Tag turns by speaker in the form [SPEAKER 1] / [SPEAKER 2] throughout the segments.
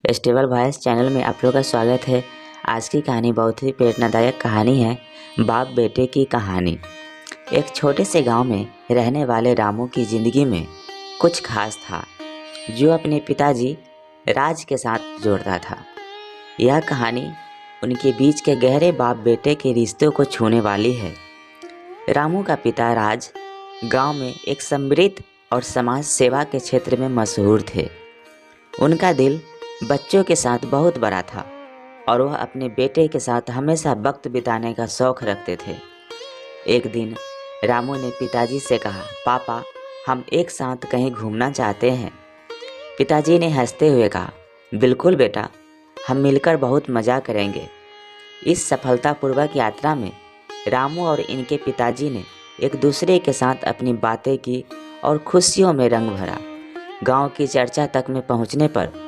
[SPEAKER 1] Festival voice channel में आप लोगों का स्वागत है। आज की कहानी बहुत ही प्रेरणादायक कहानी है। बाप बेटे की कहानी। एक छोटे से गांव में रहने वाले रामू की ज़िंदगी में कुछ खास था जो अपने पिताजी राज के साथ जोड़ता था। यह कहानी उनके बीच के गहरे बाप बेटे के रिश्तों को छूने वाली है। रामू का पिता राज गांव में एक समृद्ध और समाज सेवा के क्षेत्र में मशहूर थे। उनका दिल बच्चों के साथ बहुत बड़ा था और वह अपने बेटे के साथ हमेशा वक्त बिताने का शौक़ रखते थे। एक दिन रामू ने पिताजी से कहा, पापा, हम एक साथ कहीं घूमना चाहते हैं। पिताजी ने हंसते हुए कहा, बिल्कुल बेटा, हम मिलकर बहुत मज़ा करेंगे। इस सफलतापूर्वक यात्रा में रामू और इनके पिताजी ने एक दूसरे के साथ अपनी बातें की और खुशियों में रंग भरा। गांव की चर्चा तक में पहुंचने पर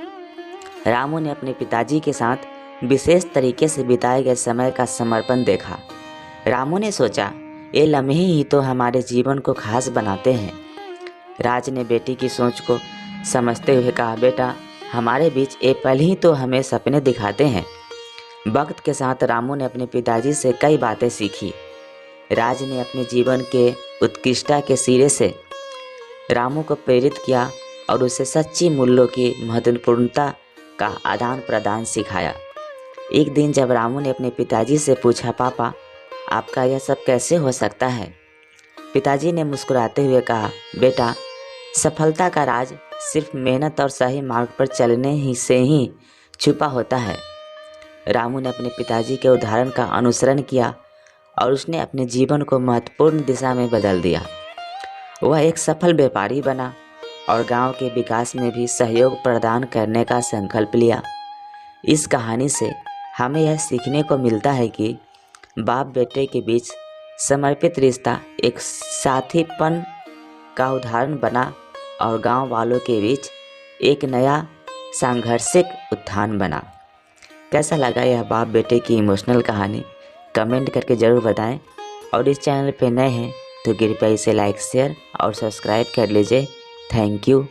[SPEAKER 1] रामू ने अपने पिताजी के साथ विशेष तरीके से बिताए गए समय का समर्पण देखा। रामू ने सोचा, ये लम्हे ही तो हमारे जीवन को खास बनाते हैं। राज ने बेटी की सोच को समझते हुए कहा, बेटा, हमारे बीच ये पल ही तो हमें सपने दिखाते हैं। वक्त के साथ रामू ने अपने पिताजी से कई बातें सीखी। राज ने अपने जीवन के उत्कृष्टता के सिरे से रामू को प्रेरित किया और उसे सच्ची मूल्यों की महत्वपूर्णता का आदान प्रदान सिखाया। एक दिन जब रामू ने अपने पिताजी से पूछा, पापा, आपका यह सब कैसे हो सकता है? पिताजी ने मुस्कुराते हुए कहा, बेटा, सफलता का राज सिर्फ मेहनत और सही मार्ग पर चलने ही से ही छुपा होता है। रामू ने अपने पिताजी के उदाहरण का अनुसरण किया और उसने अपने जीवन को महत्वपूर्ण दिशा में बदल दिया। वह एक सफल व्यापारी बना और गांव के विकास में भी सहयोग प्रदान करने का संकल्प लिया। इस कहानी से हमें यह सीखने को मिलता है कि बाप बेटे के बीच समर्पित रिश्ता एक साथीपन का उदाहरण बना और गांव वालों के बीच एक नया सांघर्षिक उत्थान बना। कैसा लगा यह बाप बेटे की इमोशनल कहानी? कमेंट करके ज़रूर बताएं और इस चैनल पे नए हैं तो कृपया इसे लाइक, शेयर और सब्सक्राइब कर लीजिए। Thank you.